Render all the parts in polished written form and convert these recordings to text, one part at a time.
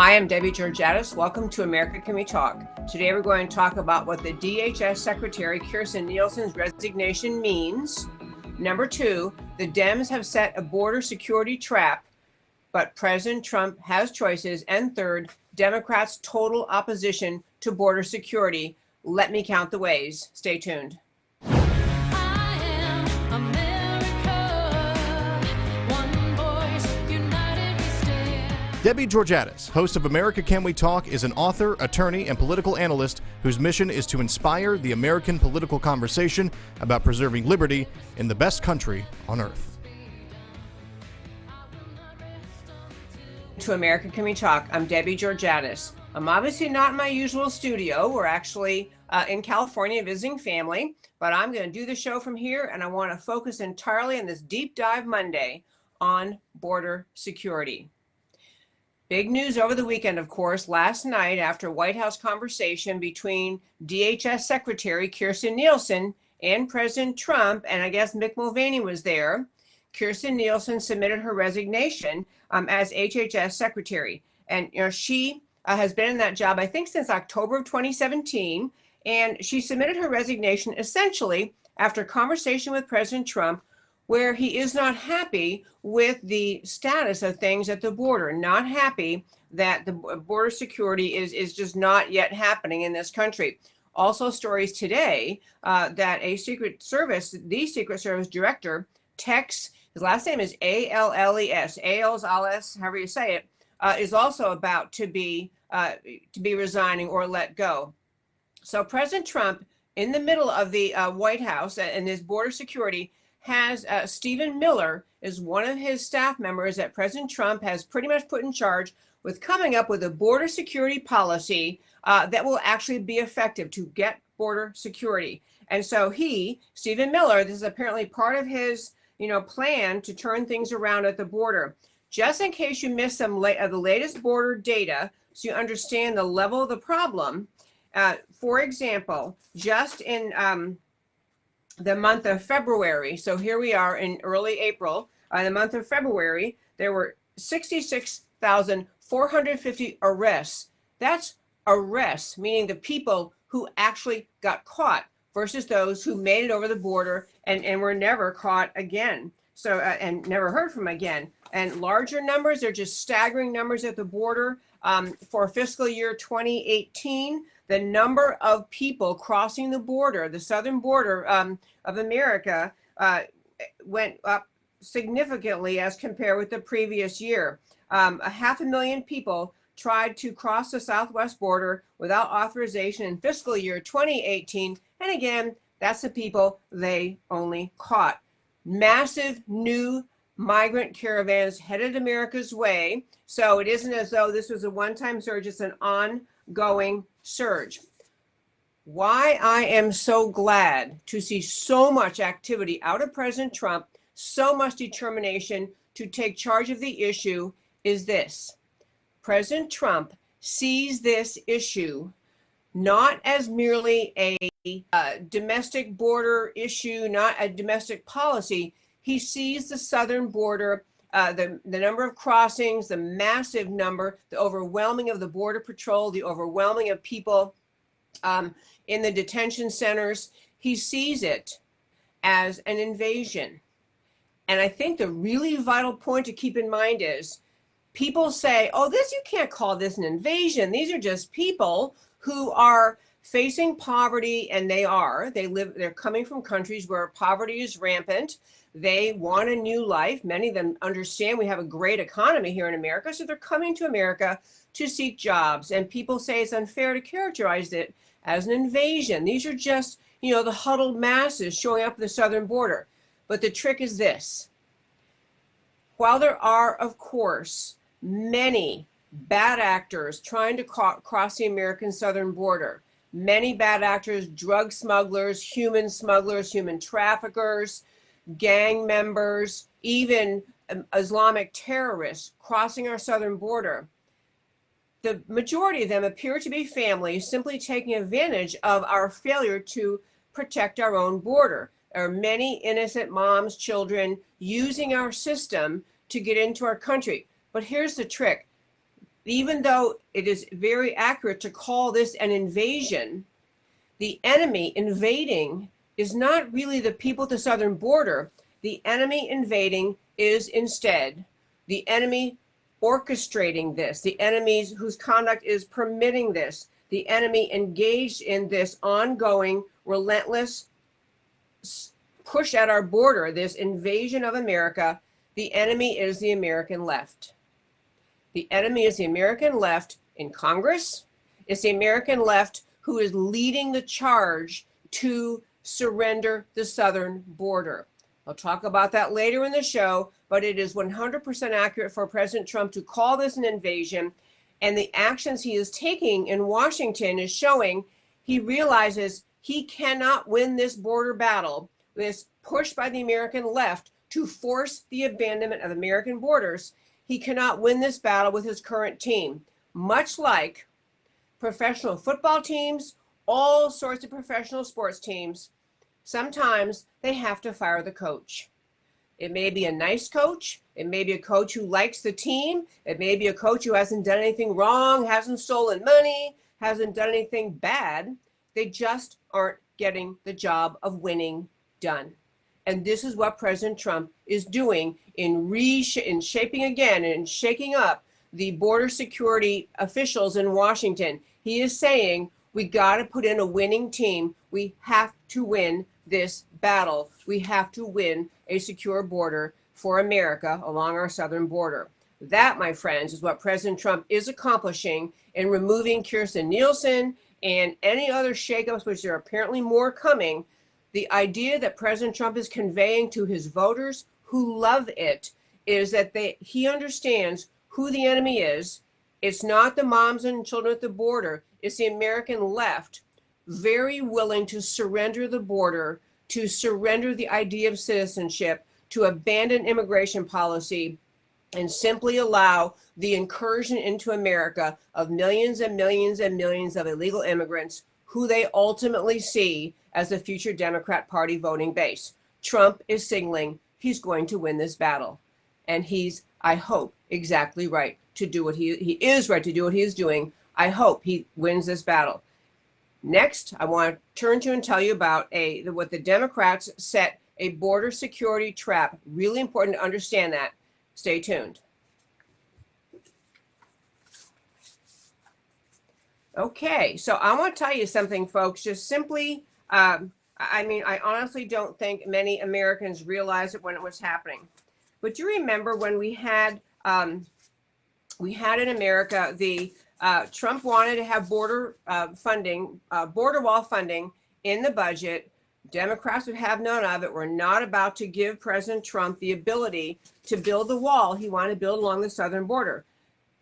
Hi, I'm Debbie Georgatos. Welcome to America Can We Talk? Today we're going to talk about what the DHS Secretary Kirstjen Nielsen's resignation means. Number two, the Dems have set a border security trap, but President Trump has choices. And third, Democrats' total opposition to border security. Let me count the ways. Stay tuned. Debbie Georgatos, host of America Can We Talk, is an author, attorney, and political analyst whose mission is to inspire the American political conversation about preserving liberty in the best country on earth. To America Can We Talk, I'm Debbie Georgatos. I'm obviously not in my usual studio. We're actually in California visiting family, but I'm going to do the show from here, and I want to focus entirely on this Deep Dive Monday on border security. Big news over the weekend, of course, last night after White House conversation between DHS Secretary Kirstjen Nielsen and President Trump, and I guess Mick Mulvaney was there. Kirstjen Nielsen submitted her resignation as HHS Secretary. And she has been in that job, I think, since October of 2017. And she submitted her resignation essentially after conversation with President Trump, where he is not happy with the status of things at the border, not happy that the border security is just not yet happening in this country. Also stories today that the Secret Service director, Tex, his last name is A-L-L-E-S, A-L-S, however you say it, is also about to be resigning or let go. So President Trump, in the middle of the White House and his border security, has Stephen Miller is one of his staff members that President Trump has pretty much put in charge with coming up with a border security policy that will actually be effective to get border security. And so Stephen Miller, this is apparently part of his plan to turn things around at the border. Just in case you missed some of the latest border data, so you understand the level of the problem. For example, just in the month of February, so here we are in early April, the month of February, there were 66,450 arrests. That's arrests, meaning the people who actually got caught versus those who made it over the border and were never caught again. So, and never heard from again. And larger numbers, they're just staggering numbers at the border. For fiscal year 2018, the number of people crossing the border, the southern border of America, went up significantly as compared with the previous year. 500,000 people tried to cross the southwest border without authorization in fiscal year 2018. And again, that's the people they only caught. Massive new migrant caravans headed America's way. So it isn't as though this was a one-time surge, it's an ongoing surge. Why I am so glad to see so much activity out of President Trump, so much determination to take charge of the issue is this. President Trump sees this issue not as merely a domestic border issue, not a domestic policy. He sees the southern border, the number of crossings, the massive number, the overwhelming of the Border Patrol, the overwhelming of people in the detention centers. He sees it as an invasion. And I think the really vital point to keep in mind is people say, oh, you can't call this an invasion. These are just people who are facing poverty, and they're coming from countries where poverty is rampant. They want a new life. Many of them understand we have a great economy here in America, so they're coming to America to seek jobs. And people say it's unfair to characterize it as an invasion. These are just, the huddled masses showing up at the southern border. But the trick is this. While there are, of course, many bad actors trying to cross the American southern border, many bad actors, drug smugglers, human traffickers, gang members, even Islamic terrorists crossing our southern border. The majority of them appear to be families simply taking advantage of our failure to protect our own border. There are many innocent moms, children using our system to get into our country. But here's the trick. Even though it is very accurate to call this an invasion, the enemy invading is not really the people at the southern border. The enemy invading is instead the enemy orchestrating this, the enemies whose conduct is permitting this, the enemy engaged in this ongoing, relentless push at our border, this invasion of America. The enemy is the American left. The enemy is the American left in Congress. It's the American left who is leading the charge to surrender the southern border. I'll talk about that later in the show, but it is 100% accurate for President Trump to call this an invasion. And the actions he is taking in Washington is showing he realizes he cannot win this border battle, this push by the American left to force the abandonment of American borders. He cannot win this battle with his current team, much like professional football teams, all sorts of professional sports teams. Sometimes they have to fire the coach. It may be a nice coach. It may be a coach who likes the team. It may be a coach who hasn't done anything wrong, hasn't stolen money, hasn't done anything bad. They just aren't getting the job of winning done. And this is what President Trump is doing in shaping again and shaking up the border security officials in Washington. He is saying, we got to put in a winning team. We have to win this battle. We have to win a secure border for America along our southern border. That, my friends, is what President Trump is accomplishing in removing Kirstjen Nielsen and any other shakeups, which there are apparently more coming. The idea that President Trump is conveying to his voters who love it is that he understands who the enemy is. It's not the moms and children at the border. It's the American left, very willing to surrender the border, to surrender the idea of citizenship, to abandon immigration policy, and simply allow the incursion into America of millions and millions and millions of illegal immigrants who they ultimately see as the future Democrat Party voting base. Trump is signaling he's going to win this battle. And he's, I hope, exactly right to do what he is right to do what he is doing. I hope he wins this battle. Next, I want to turn to and tell you about what the Democrats set a border security trap. Really important to understand that. Stay tuned. Okay, so I want to tell you something, folks. Just simply, I honestly don't think many Americans realized it when it was happening. But you remember when we had in America Trump wanted to have border wall funding in the budget. Democrats would have none of it. We're not about to give President Trump the ability to build the wall he wanted to build along the southern border.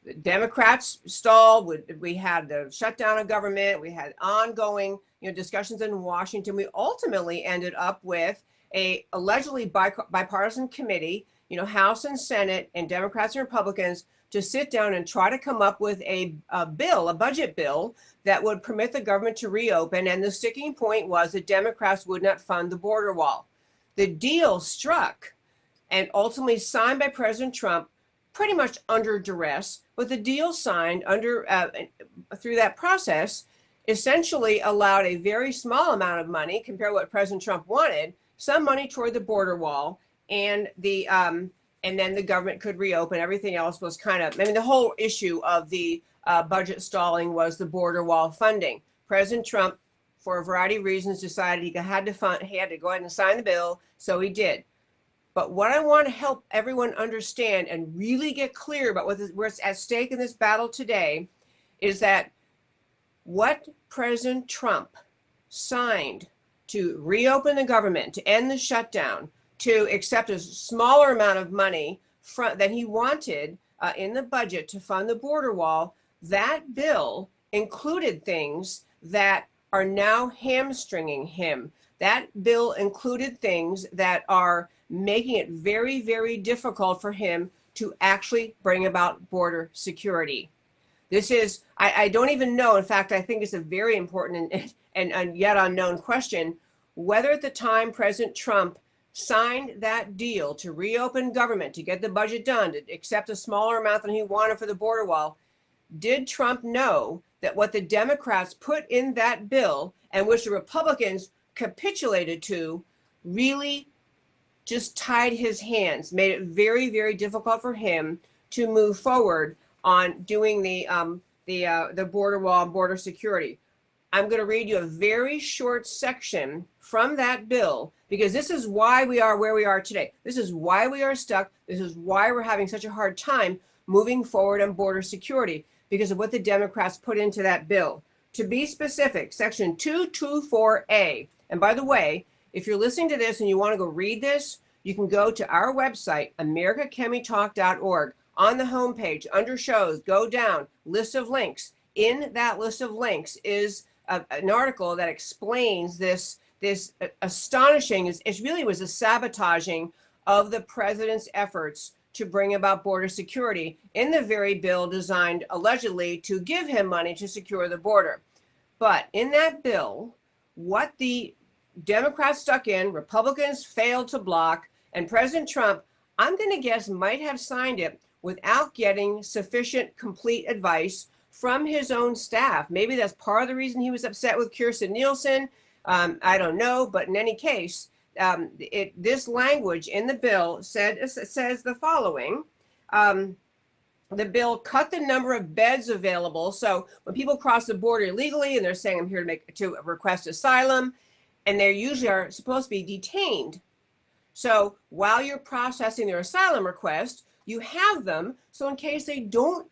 The Democrats stalled. We had the shutdown of government. We had ongoing, discussions in Washington. We ultimately ended up with a allegedly bipartisan committee, House and Senate and Democrats and Republicans, to sit down and try to come up with a budget bill that would permit the government to reopen. And the sticking point was that Democrats would not fund the border wall. The deal struck and ultimately signed by President Trump pretty much under duress, but the deal signed through that process essentially allowed a very small amount of money compared to what President Trump wanted, some money toward the border wall, and then the government could reopen. Everything else was the whole issue of the budget stalling was the border wall funding. President Trump, for a variety of reasons, decided he had to go ahead and sign the bill, so he did. But what I want to help everyone understand and really get clear about what's at stake in this battle today is that what President Trump signed to reopen the government, to end the shutdown, to accept a smaller amount of money than he wanted in the budget to fund the border wall, that bill included things that are now hamstringing him. That bill included things that are making it very, very difficult for him to actually bring about border security. This is, I don't even know, in fact, I think it's a very important and yet unknown question, whether at the time President Trump signed that deal to reopen government, to get the budget done, to accept a smaller amount than he wanted for the border wall, did Trump know that what the Democrats put in that bill and which the Republicans capitulated to really just tied his hands, made it very, very difficult for him to move forward on doing the border wall and border security? I'm going to read you a very short section from that bill, because this is why we are where we are today. This is why we are stuck. This is why we're having such a hard time moving forward on border security, because of what the Democrats put into that bill. To be specific, Section 224A. And by the way, if you're listening to this and you want to go read this, you can go to our website, americacanwetalk.org. On the homepage, under shows, go down, list of links. In that list of links is an article that explains this astonishing, it really was a sabotaging of the president's efforts to bring about border security in the very bill designed allegedly to give him money to secure the border. But in that bill, what the Democrats stuck in, Republicans failed to block, and President Trump, I'm going to guess, might have signed it without getting sufficient complete advice from his own staff. Maybe that's part of the reason he was upset with Kirstjen Nielsen. I don't know, but in any case, this language in the bill says the following. The bill cut the number of beds available. So when people cross the border illegally and they're saying, I'm here to request asylum, and they usually are supposed to be detained. So while you're processing their asylum request, you have them. So in case they don't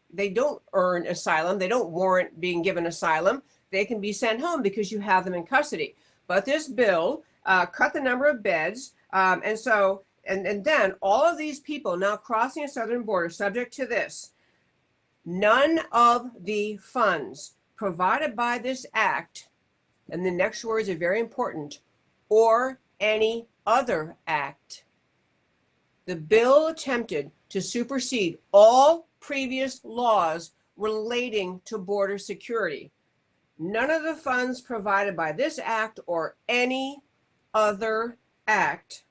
earn asylum, they don't warrant being given asylum, they can be sent home because you have them in custody. But this bill cut the number of beds. And then all of these people now crossing a southern border subject to this, none of the funds provided by this act, and the next words are very important, or any other act. The bill attempted to supersede all previous laws relating to border security. None of the funds provided by this act or any other act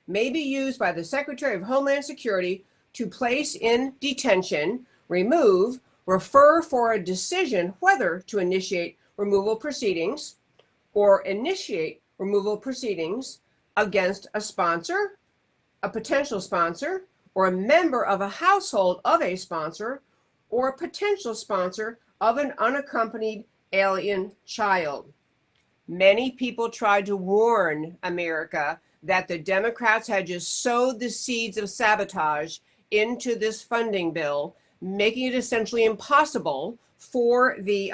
may be used by the Secretary of Homeland Security to place in detention, remove, refer for a decision whether to initiate removal proceedings or initiate removal proceedings against a sponsor, a potential sponsor, or a member of a household of a sponsor, or a potential sponsor of an unaccompanied alien child. Many people tried to warn America that the Democrats had just sowed the seeds of sabotage into this funding bill, making it essentially impossible for the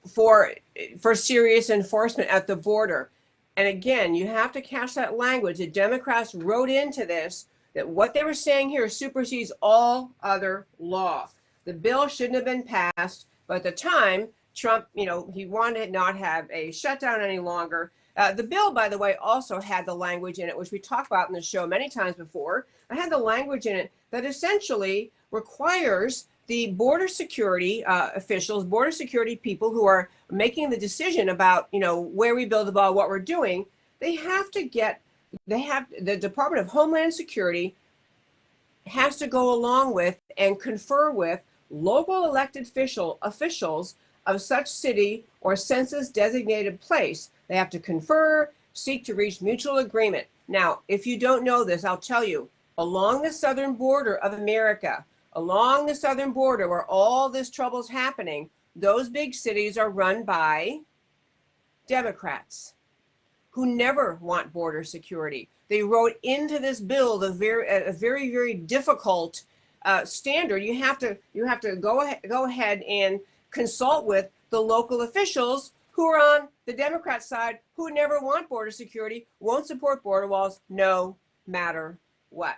for serious enforcement at the border. And again, you have to catch that language. The Democrats wrote into this that what they were saying here supersedes all other law. The bill shouldn't have been passed, but at the time, Trump, he wanted to not have a shutdown any longer. The bill, by the way, also had the language in it, which we talked about in the show many times before. It had the language in it that essentially requires the border security officials, border security people who are making the decision about, where we build the wall, what we're doing. The Department of Homeland Security has to go along with and confer with local elected officials of such city or census designated place. They have to confer, seek to reach mutual agreement. Now, if you don't know this, I'll tell you, along the southern border of America, along the southern border where all this trouble is happening, those big cities are run by Democrats who never want border security. They wrote into this bill a very, very difficult standard. You have to go ahead and consult with the local officials who are on the Democrat side, who never want border security, won't support border walls, no matter what.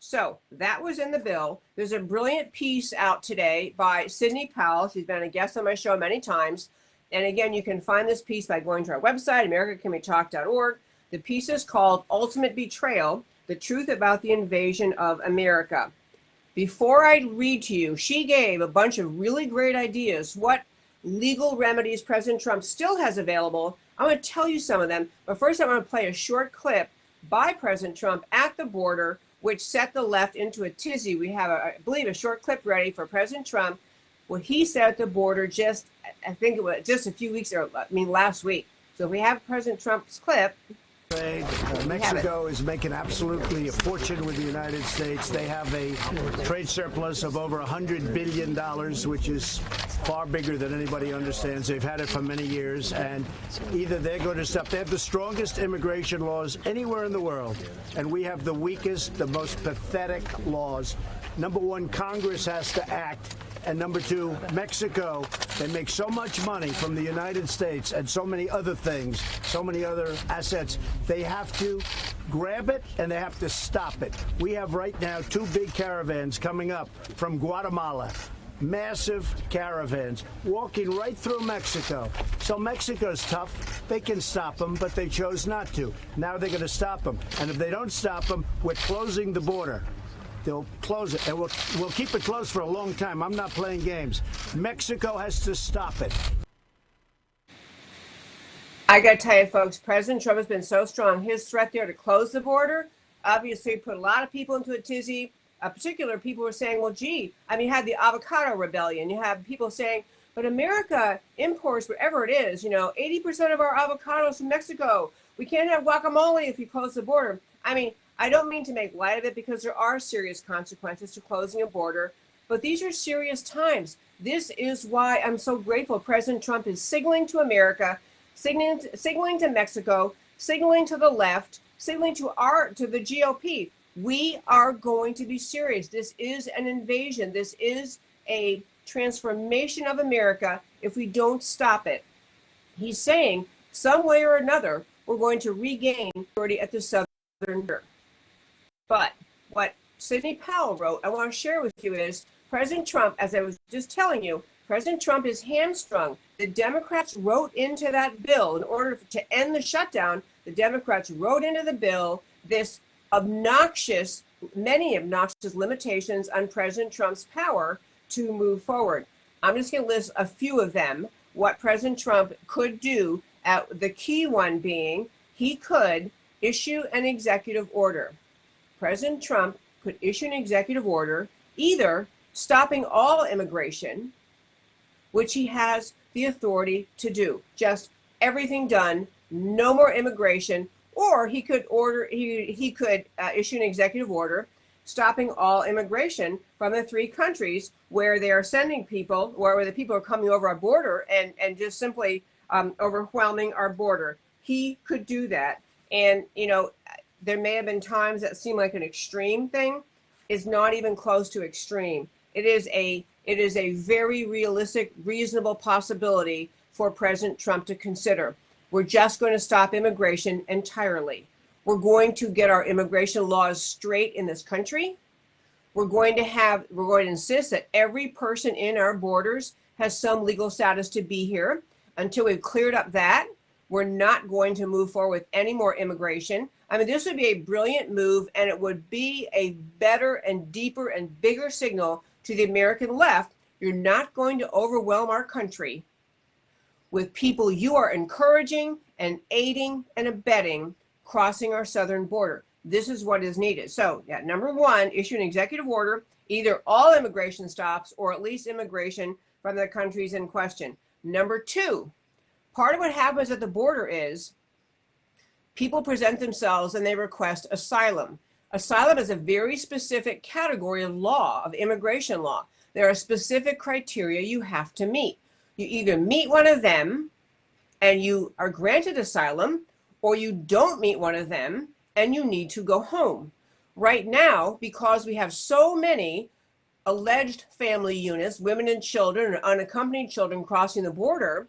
So that was in the bill. There's a brilliant piece out today by Sidney Powell. She's been a guest on my show many times. And again, you can find this piece by going to our website, americacanwetalk.org. The piece is called Ultimate Betrayal, The Truth About the Invasion of America. Before I read to you, she gave a bunch of really great ideas, what legal remedies President Trump still has available. I'm going to tell you some of them, but first I want to play a short clip by President Trump at the border, which set the left into a tizzy. We have, I believe, a short clip ready for President Trump what he said at the border just, I think it was just a few weeks ago, last week. So if we have President Trump's clip. Mexico is making absolutely a fortune with the United States. They have a trade surplus of over $100 billion, which is far bigger than anybody understands. They've had it for many years, and either they're going to stop. They have the strongest immigration laws anywhere in the world, and we have the weakest, the most pathetic laws. Number one, Congress has to act. And number two, Mexico, they make so much money from the United States and so many other things, so many other assets. They have to grab it and they have to stop it. We have right now 2 big caravans coming up from Guatemala. Massive caravans walking right through Mexico. So Mexico's tough. They can stop them, but they chose not to. Now they're going to stop them. And if they don't stop them, we're closing the border. They'll close it, and we'll keep it closed for a long time. I'm not playing games. Mexico has to stop it. I got to tell you, folks, President Trump has been so strong. His threat there to close the border obviously put a lot of people into a tizzy. Particular people were saying, well, gee, you had the avocado rebellion. You have people saying, but America imports whatever it is, 80% of our avocados from Mexico. We can't have guacamole if you close the border. I don't mean to make light of it because there are serious consequences to closing a border, but these are serious times. This is why I'm so grateful President Trump is signaling to America, signaling to Mexico, signaling to the left, signaling to the GOP. We are going to be serious. This is an invasion. This is a transformation of America if we don't stop it. He's saying some way or another, we're going to regain authority at the southern border. But what Sidney Powell wrote, I want to share with you is President Trump, as I was just telling you, President Trump is hamstrung. The Democrats wrote into that bill in order to end the shutdown. The Democrats wrote into the bill this many obnoxious limitations on President Trump's power to move forward. I'm just going to list a few of them, what President Trump could do. The key one being he could issue an executive order. President Trump could issue an executive order either stopping all immigration, which he has the authority to do, just everything done, no more immigration, or he could issue an executive order stopping all immigration from the 3 countries where they are sending people, where the people are coming over our border and just simply overwhelming our border. He could do that. And, there may have been times that seem like an extreme thing. Is not even close to extreme. It is a very realistic, reasonable possibility for President Trump to consider. We're just going to stop immigration entirely. We're going to get our immigration laws straight in this country. We're going to insist that every person in our borders has some legal status to be here. Until we've cleared up that, we're not going to move forward with any more immigration. This would be a brilliant move, and it would be a better and deeper and bigger signal to the American left. You're not going to overwhelm our country with people you are encouraging and aiding and abetting crossing our southern border. This is what is needed. So, number one, issue an executive order, either all immigration stops or at least immigration from the countries in question. Number two, part of what happens at the border is people present themselves and they request asylum. Asylum is a very specific category of law, of immigration law. There are specific criteria you have to meet. You either meet one of them and you are granted asylum, or you don't meet one of them and you need to go home. Right now, because we have so many alleged family units, women and children, and unaccompanied children crossing the border,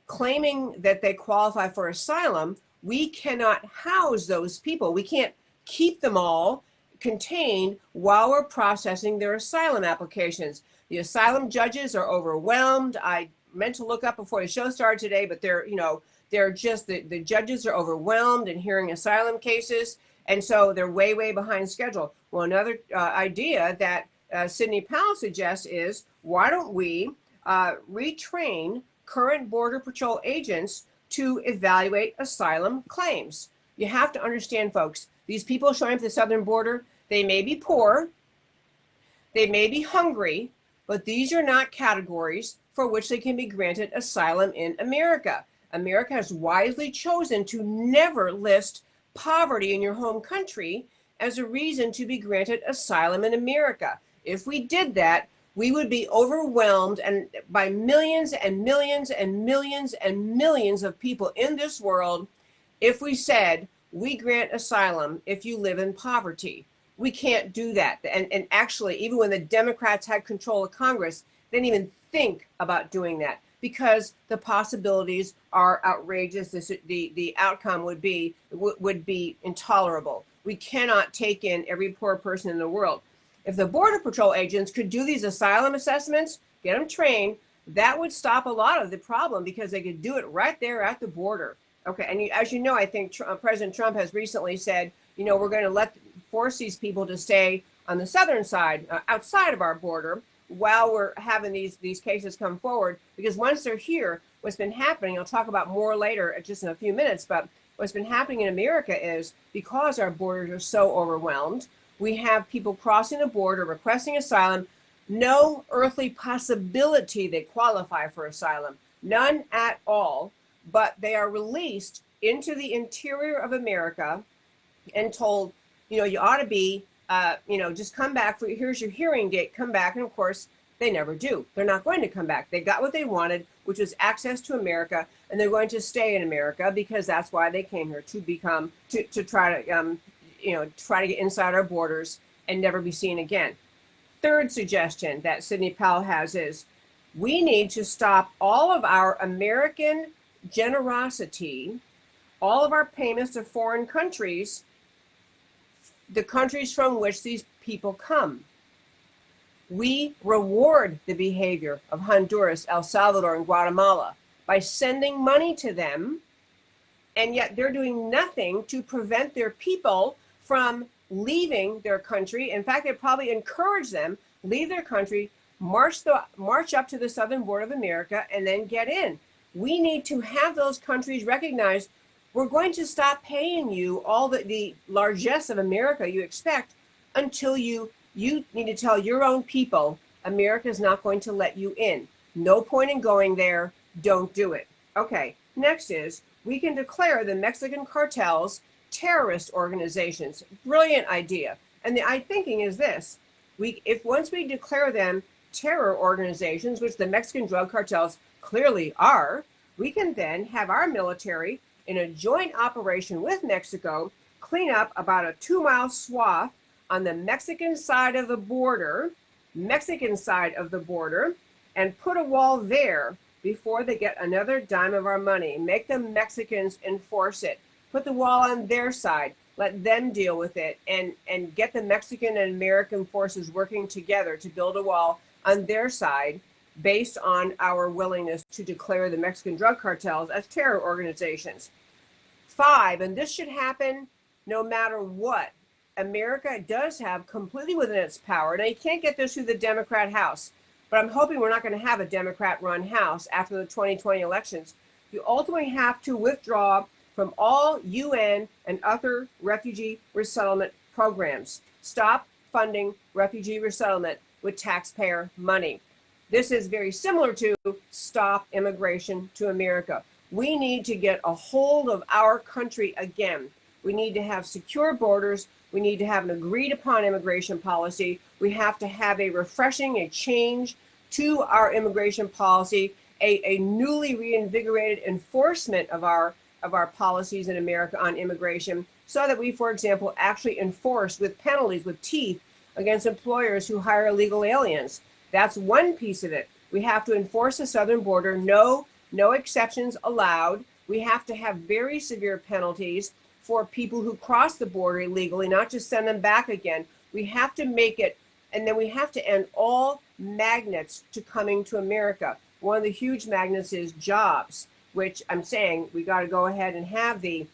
claiming that they qualify for asylum, we cannot house those people. We can't keep them all contained while we're processing their asylum applications. The asylum judges are overwhelmed. I meant to look up before the show started today, but they're just, the judges are overwhelmed in hearing asylum cases. And so they're way, way behind schedule. Well, another idea that Sidney Powell suggests is, why don't we retrain current Border Patrol agents to evaluate asylum claims? You have to understand, folks, these people showing up at the southern border, they may be poor, they may be hungry, but these are not categories for which they can be granted asylum in America. America has wisely chosen to never list poverty in your home country as a reason to be granted asylum in America. If we did that, we would be overwhelmed and by millions and millions and millions and millions of people in this world if we said we grant asylum if you live in poverty. We can't do that. And actually, even when the Democrats had control of Congress, they didn't even think about doing that because the possibilities are outrageous. The outcome would be intolerable. We cannot take in every poor person in the world. If the Border Patrol agents could do these asylum assessments, get them trained, that would stop a lot of the problem because they could do it right there at the border. Okay, and as you know, I think President Trump has recently said, you know, we're going to force these people to stay on the southern side, outside of our border, while we're having these cases come forward. Because once they're here, what's been happening, I'll talk about more later, just in a few minutes, but what's been happening in America is because our borders are so overwhelmed, we have people crossing the border, requesting asylum, no earthly possibility they qualify for asylum, none at all, but they are released into the interior of America and told, you know, you ought to be, you know, just come back, here's your hearing date, come back. And of course, they never do. They're not going to come back. They got what they wanted, which was access to America, and they're going to stay in America because that's why they came here, to try to, you know, try to get inside our borders and never be seen again. Third suggestion that Sidney Powell has is we need to stop all of our American generosity, all of our payments to foreign countries, the countries from which these people come. We reward the behavior of Honduras, El Salvador, and Guatemala by sending money to them, and yet they're doing nothing to prevent their people from leaving their country. In fact, they probably encourage them, leave their country, march up to the southern border of America, and then get in. We need to have those countries recognize we're going to stop paying you all the largesse of America you expect until you need to tell your own people America is not going to let you in. No point in going there. Don't do it. Okay, next is we can declare the Mexican cartels terrorist organizations. Brilliant idea. And the thinking is this: once we declare them terror organizations, which the Mexican drug cartels clearly are, we can then have our military in a joint operation with Mexico clean up about a 2-mile swath on the Mexican side of the border, and put a wall there before they get another dime of our money. Make the Mexicans enforce it. Put the wall on their side. Let them deal with it, and get the Mexican and American forces working together to build a wall on their side based on our willingness to declare the Mexican drug cartels as terror organizations. 5, and this should happen no matter what, America does have completely within its power. Now, you can't get this through the Democrat House, but I'm hoping we're not going to have a Democrat-run House after the 2020 elections. You ultimately have to withdraw from all UN and other refugee resettlement programs. Stop funding refugee resettlement with taxpayer money. This is very similar to stop immigration to America. We need to get a hold of our country again. We need to have secure borders. We need to have an agreed upon immigration policy. We have to have a change to our immigration policy, a newly reinvigorated enforcement of our policies in America on immigration, so that we, for example, actually enforce with penalties, with teeth, against employers who hire illegal aliens. That's one piece of it. We have to enforce the southern border, no exceptions allowed. We have to have very severe penalties for people who cross the border illegally, not just send them back again. We have to make it, and then we have to end all magnets to coming to America. One of the huge magnets is jobs, which I'm saying we got to go ahead and have the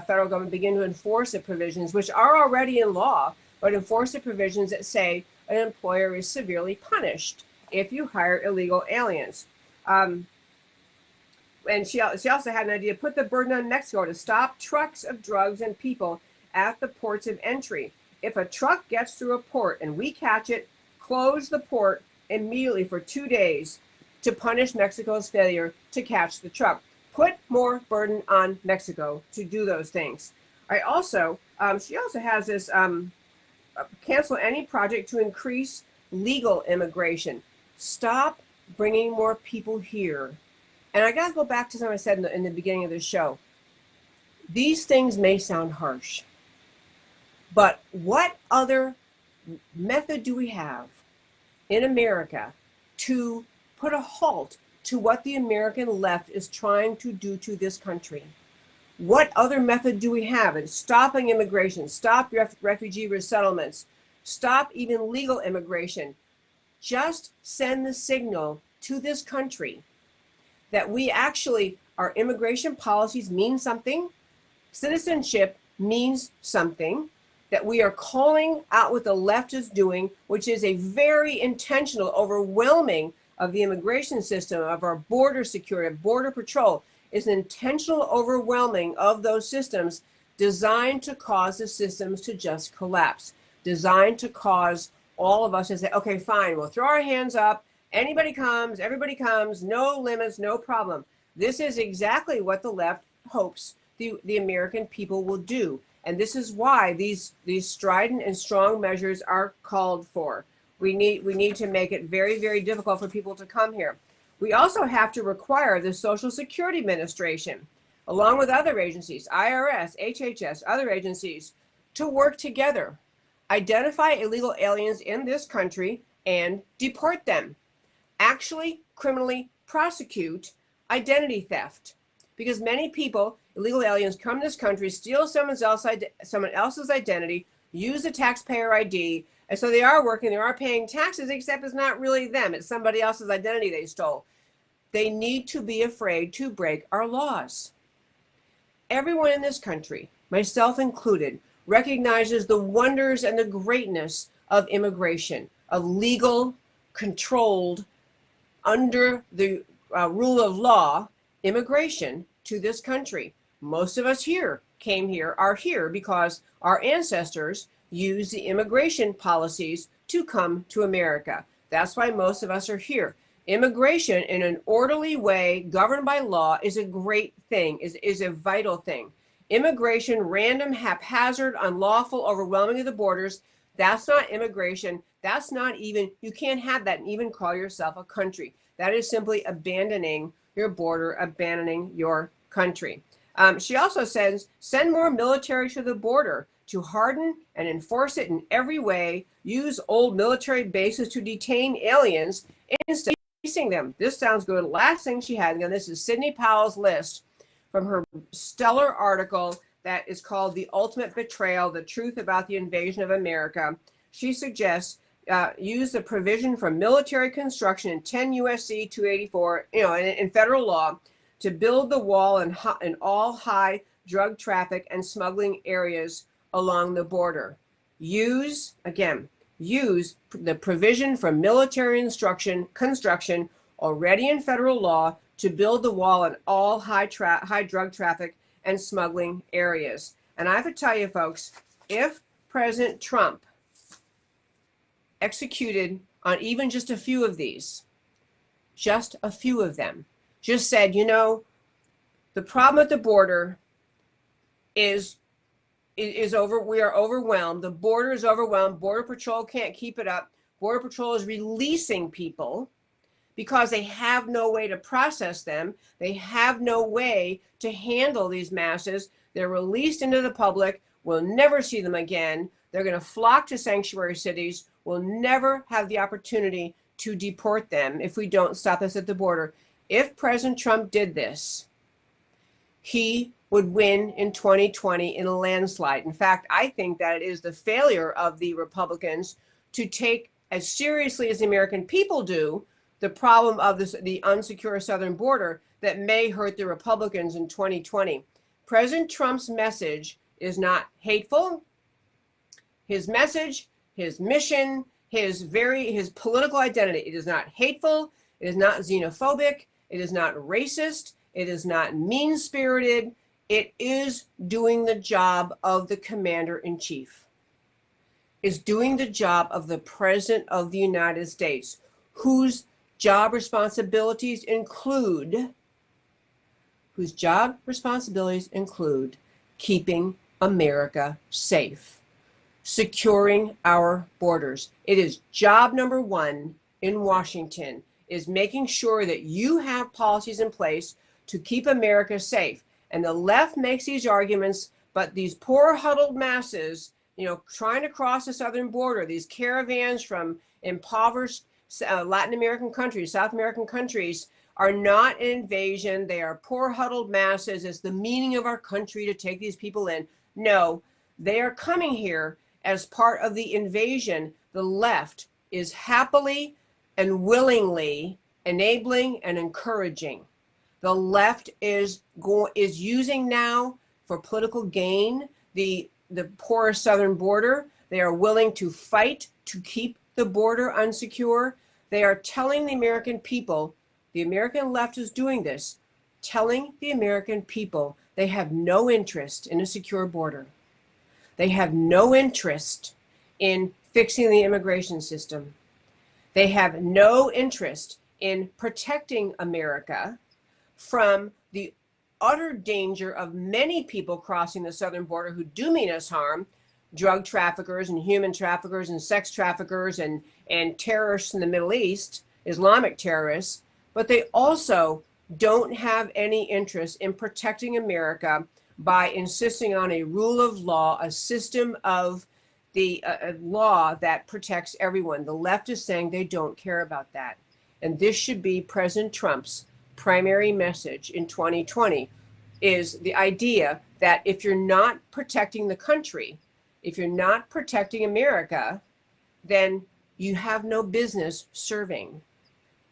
federal government begin to enforce the provisions, which are already in law, but enforce the provisions that say an employer is severely punished if you hire illegal aliens. And she also had an idea: put the burden on Mexico to stop trucks of drugs and people at the ports of entry. If a truck gets through a port and we catch it, close the port immediately for 2 days to punish Mexico's failure to catch the truck. Put more burden on Mexico to do those things. I also, she also has this cancel any project to increase legal immigration. Stop bringing more people here. And I got to go back to something I said in the beginning of the show. These things may sound harsh, but what other method do we have in America to put a halt to what the American left is trying to do to this country? What other method do we have in stopping immigration, stop refugee resettlements, stop even legal immigration? Just send the signal to this country that we actually, our immigration policies mean something, citizenship means something, that we are calling out what the left is doing, which is a very intentional overwhelming of the immigration system, of our border security, border patrol, is an intentional overwhelming of those systems designed to cause the systems to just collapse, designed to cause all of us to say, okay, fine, we'll throw our hands up. Anybody comes, everybody comes, no limits, no problem. This is exactly what the left hopes the American people will do. And this is why these strident and strong measures are called for. We need to make it very, very difficult for people to come here. We also have to require the Social Security Administration, along with other agencies, IRS, HHS, other agencies, to work together, identify illegal aliens in this country and deport them. Actually criminally prosecute identity theft. Because many people, illegal aliens, come to this country, steal someone else's identity, use a taxpayer ID, and so they are working, they are paying taxes, except it's not really them. It's somebody else's identity they stole. They need to be afraid to break our laws. Everyone in this country, myself included, recognizes the wonders and the greatness of immigration, of legal, controlled, under the rule of law, immigration to this country. Most of us here are here because our ancestors used the immigration policies to come to America. That's why most of us are here. Immigration in an orderly way, governed by law, is a great thing, is a vital thing. Immigration, random, haphazard, unlawful, overwhelming of the borders, that's not immigration. That's not even, you can't have that and even call yourself a country. That is simply abandoning your border, abandoning your country. She also says, send more military to the border to harden and enforce it in every way. Use old military bases to detain aliens instead of releasing them. This sounds good. Last thing she had, and this is Sidney Powell's list from her stellar article that is called The Ultimate Betrayal, The Truth About the Invasion of America. She suggests use the provision for military construction in 10 U.S.C. 284, in federal law, to build the wall in all high drug traffic and smuggling areas along the border. Use the provision for military construction already in federal law to build the wall in all high drug traffic and smuggling areas. And I have to tell you, folks, if President Trump executed on even just a few of these, just a few of them, just said, the problem at the border is over. We are overwhelmed. The border is overwhelmed. Border Patrol can't keep it up. Border Patrol is releasing people because they have no way to process them. They have no way to handle these masses. They're released into the public. We'll never see them again. They're going to flock to sanctuary cities. We'll never have the opportunity to deport them if we don't stop this at the border. If President Trump did this, he would win in 2020 in a landslide. In fact, I think that it is the failure of the Republicans to take as seriously as the American people do the problem of the unsecure southern border that may hurt the Republicans in 2020. President Trump's message is not hateful. His message, his mission, his political identity, it is not hateful, it is not xenophobic, it is not racist, it is not mean-spirited. It is doing the job of the commander-in-chief. Is doing the job of the President of the United States, whose job responsibilities include keeping America safe, securing our borders. It is job number one in Washington, is making sure that you have policies in place to keep America safe. And the left makes these arguments, but these poor huddled masses, trying to cross the southern border, these caravans from impoverished Latin American countries, South American countries, are not an invasion. They are poor huddled masses. It's the meaning of our country to take these people in. No, they are coming here as part of the invasion. The left is happily and willingly enabling and encouraging. The left is using now for political gain the porous southern border. They are willing to fight to keep the border unsecure. They are telling the American people, the American left is doing this, telling the American people they have no interest in a secure border. They have no interest in fixing the immigration system. They have no interest in protecting America from the utter danger of many people crossing the southern border who do mean us harm, drug traffickers and human traffickers and sex traffickers and terrorists in the Middle East, Islamic terrorists, but they also don't have any interest in protecting America by insisting on a rule of law, a system of the law that protects everyone. The left is saying they don't care about that. And this should be President Trump's primary message in 2020, is the idea that if you're not protecting the country, if you're not protecting America, then you have no business serving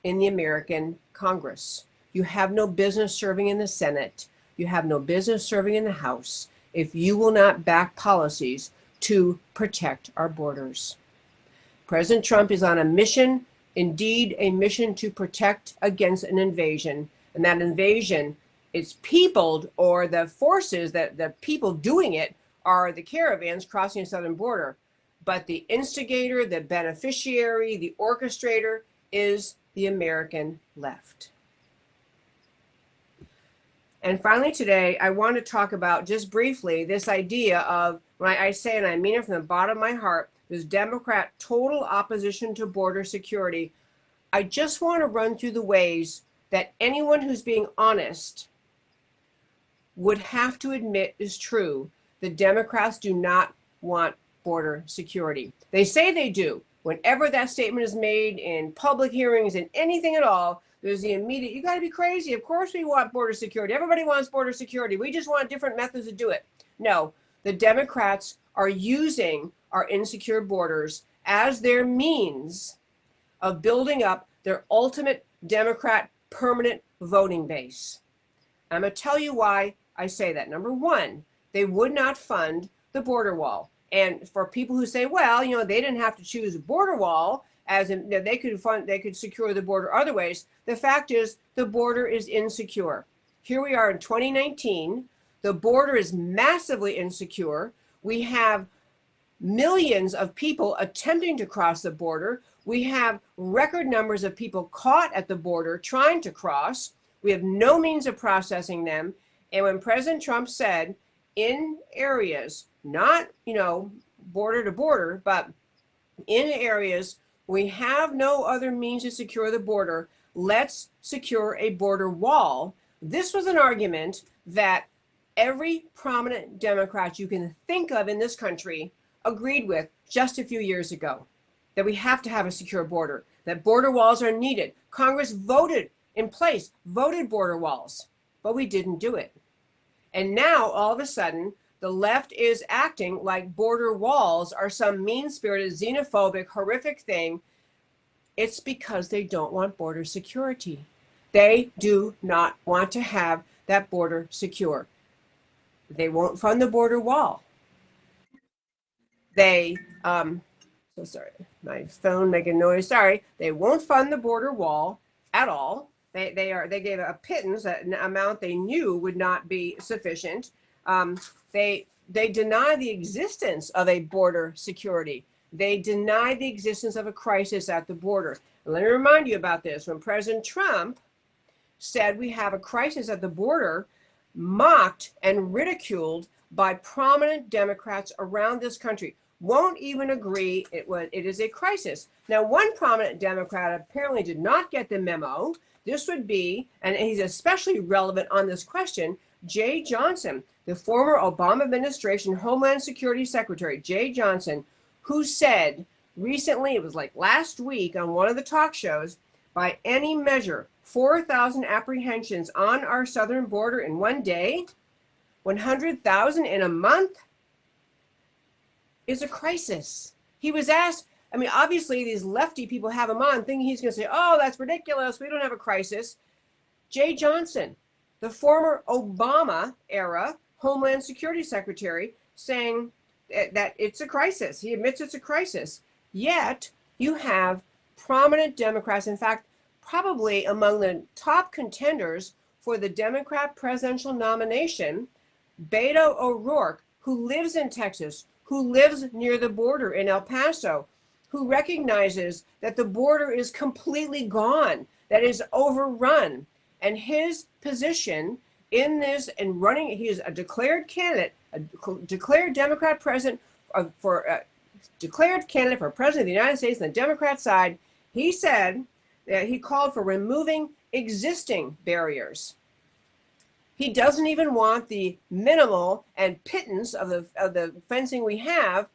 in the American Congress. You have no business serving in the Senate. You have no business serving in the House if you will not back policies to protect our borders. President Trump is on a mission, indeed a mission to protect against an invasion. And that invasion is peopled, or the forces, that the people doing it are the caravans crossing the southern border. But the instigator, the beneficiary, the orchestrator is the American left. And finally today, I want to talk about just briefly this idea of, when I say, and I mean it from the bottom of my heart, this Democrat total opposition to border security. I just want to run through the ways that anyone who's being honest would have to admit is true. The Democrats do not want border security. They say they do. Whenever that statement is made in public hearings and anything at all, there's the immediate, you got to be crazy. Of course we want border security. Everybody wants border security. We just want different methods to do it. No, the Democrats are using our insecure borders as their means of building up their ultimate Democrat permanent voting base. I'm going to tell you why I say that. Number one, they would not fund the border wall. And for people who say, well, they didn't have to choose a border wall, as in, they could secure the border other ways. The fact is, the border is insecure. Here we are in 2019. The border is massively insecure. We have millions of people attempting to cross the border. We have record numbers of people caught at the border trying to cross. We have no means of processing them. And when President Trump said, in areas, not, border to border, but in areas we have no other means to secure the border, let's secure a border wall. This was an argument that every prominent Democrat you can think of in this country agreed with just a few years ago, that we have to have a secure border, that border walls are needed. Congress voted border walls, but we didn't do it. And now all of a sudden, the left is acting like border walls are some mean-spirited, xenophobic, horrific thing. It's because they don't want border security. They do not want to have that border secure. They won't fund the border wall. They, so sorry, my phone making noise. Sorry, they won't fund the border wall at all. They gave a pittance, an amount they knew would not be sufficient. They deny the existence of a border security. They denied the existence of a crisis at the border. And let me remind you about this. When President Trump said we have a crisis at the border, mocked and ridiculed by prominent Democrats around this country, won't even agree it is a crisis. Now, one prominent Democrat apparently did not get the memo. This would be, and he's especially relevant on this question, Jay Johnson, the former Obama administration Homeland Security Secretary, Jay Johnson, who said recently, it was like last week on one of the talk shows, by any measure, 4,000 apprehensions on our southern border in one day, 100,000 in a month, is a crisis. He was asked, I mean, obviously these lefty people have him on thinking he's going to say, oh, that's ridiculous, we don't have a crisis. Jay Johnson, the former Obama era Homeland Security Secretary, saying that it's a crisis. He admits it's a crisis. Yet you have prominent Democrats, in fact, probably among the top contenders for the Democrat presidential nomination, Beto O'Rourke, who lives in Texas, who lives near the border in El Paso, who recognizes that the border is completely gone, that is overrun. And his position in this and running, he is a declared candidate, a declared Democrat president declared candidate for president of the United States on the Democrat side. He said that he called for removing existing barriers. He doesn't even want the minimal and pittance of the fencing we have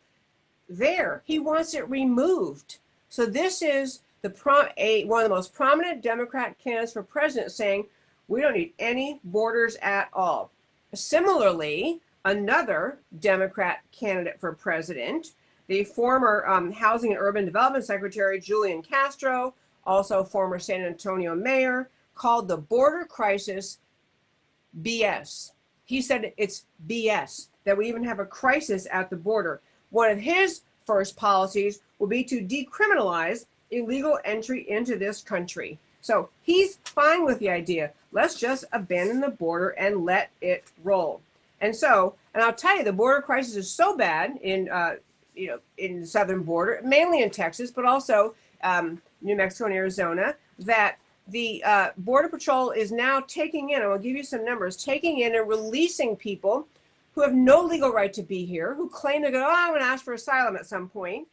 there. He wants it removed. So this is one of the most prominent Democrat candidates for president saying we don't need any borders at all. Similarly, another Democrat candidate for president, the former Housing and Urban Development Secretary Julian Castro, also former San Antonio mayor, called the border crisis BS. He said it's BS that we even have a crisis at the border. One of his first policies will be to decriminalize illegal entry into this country. So he's fine with the idea. Let's just abandon the border and let it roll. And I'll tell you, the border crisis is so bad in the southern border, mainly in Texas, but also New Mexico and Arizona, that the Border Patrol is now taking in, and I'll give you some numbers, taking in and releasing people who have no legal right to be here, who claim to go, oh, I'm going to ask for asylum at some point.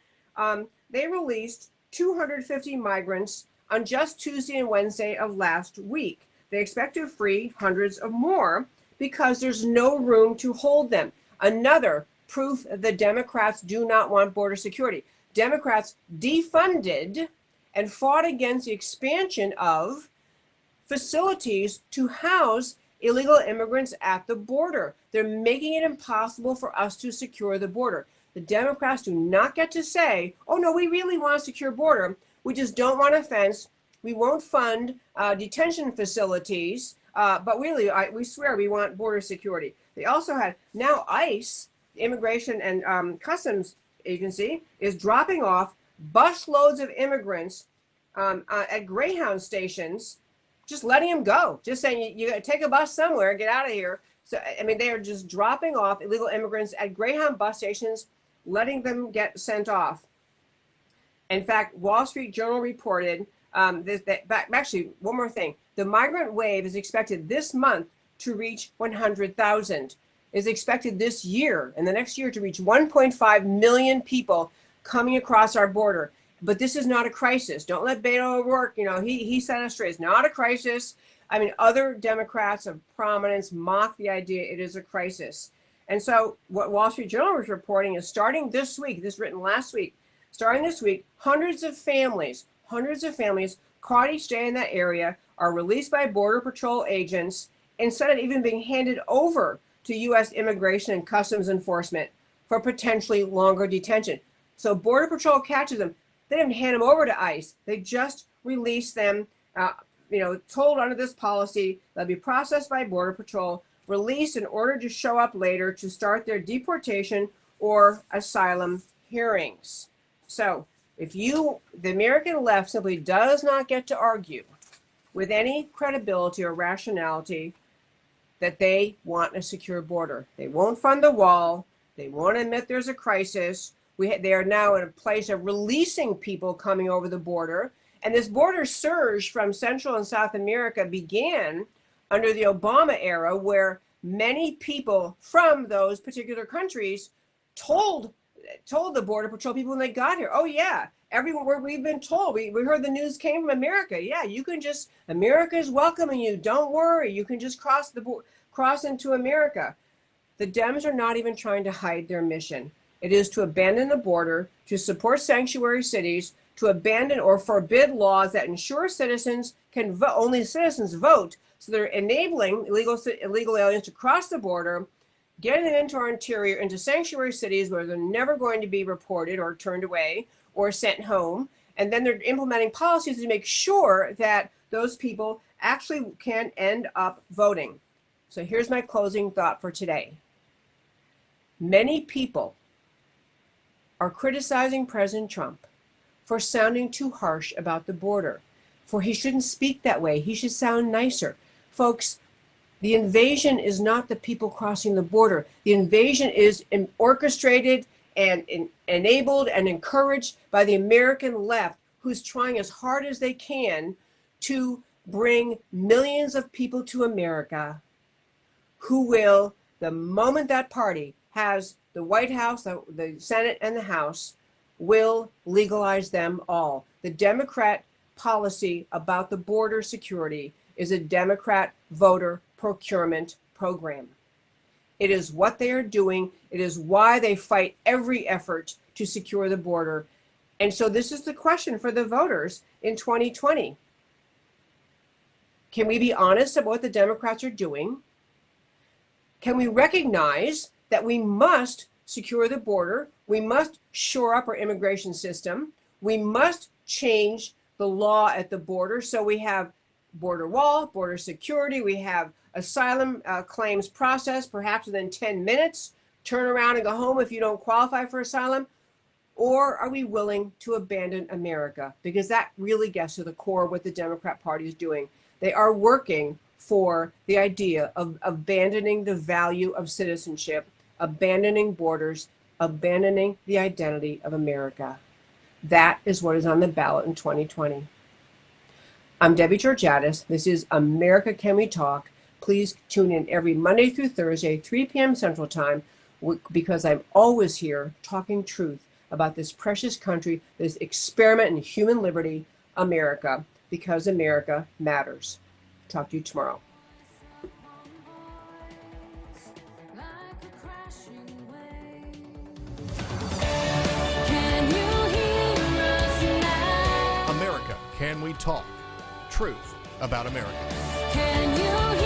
They released 250 migrants on just Tuesday and Wednesday of last week. They expect to free hundreds of more because there's no room to hold them. Another proof the Democrats do not want border security. Democrats defunded and fought against the expansion of facilities to house illegal immigrants at the border. They're making it impossible for us to secure the border. The Democrats do not get to say, oh no, we really want a secure border. We just don't want a fence. We won't fund detention facilities, but really, we swear we want border security. They also had, now ICE, the Immigration and Customs Agency, is dropping off busloads of immigrants at Greyhound stations, just letting them go, just saying you got to take a bus somewhere and get out of here. So, I mean, they are just dropping off illegal immigrants at Greyhound bus stations, letting them get sent off. In fact, Wall Street Journal reported actually, one more thing. The migrant wave is expected this month to reach 100,000. Is expected this year and the next year to reach 1.5 million people coming across our border. But this is not a crisis. Don't let Beto O'Rourke, he set us straight. It's not a crisis. I mean, other Democrats of prominence mock the idea it is a crisis. And so what Wall Street Journal was reporting is starting this week, this written last week, starting this week, hundreds of families caught each day in that area are released by Border Patrol agents instead of even being handed over to U.S. Immigration and Customs Enforcement for potentially longer detention. So Border Patrol catches them. They didn't hand them over to ICE. They just release them, told under this policy they'll be processed by Border Patrol, released in order to show up later to start their deportation or asylum hearings. So if the American left simply does not get to argue with any credibility or rationality that they want a secure border. They won't fund the wall. They won't admit there's a crisis. They are now in a place of releasing people coming over the border. And this border surge from Central and South America began under the Obama era, where many people from those particular countries told the Border Patrol people when they got here, oh yeah, everywhere we've been told, we heard the news came from America. Yeah, you can just, America is welcoming you. Don't worry, you can just cross into America. The Dems are not even trying to hide their mission. It is to abandon the border, to support sanctuary cities, to abandon or forbid laws that ensure citizens can vote, only citizens vote. So they're enabling illegal aliens to cross the border, getting them into our interior, into sanctuary cities where they're never going to be reported or turned away or sent home. And then they're implementing policies to make sure that those people actually can end up voting. So here's my closing thought for today. Many people are criticizing President Trump for sounding too harsh about the border, for he shouldn't speak that way. He should sound nicer. Folks, the invasion is not the people crossing the border. The invasion is orchestrated and enabled and encouraged by the American left, who's trying as hard as they can to bring millions of people to America who will, the moment that party has the White House, the Senate, and the House, will legalize them all. The Democrat policy about the border security is a Democrat voter procurement program. It is what they are doing. It is why they fight every effort to secure the border. And so this is the question for the voters in 2020. Can we be honest about what the Democrats are doing? Can we recognize that we must secure the border? We must shore up our immigration system. We must change the law at the border so we have border wall, border security. We have asylum claims process, perhaps within 10 minutes, turn around and go home if you don't qualify for asylum. Or are we willing to abandon America? Because that really gets to the core of what the Democrat Party is doing. They are working for the idea of abandoning the value of citizenship, abandoning borders, abandoning the identity of America. That is what is on the ballot in 2020. I'm Debbie Georgatos. This is America Can We Talk. Please tune in every Monday through Thursday, 3 p.m. Central Time, because I'm always here talking truth about this precious country, this experiment in human liberty, America, because America matters. Talk to you tomorrow. America, Can We Talk? Truth about America. Can you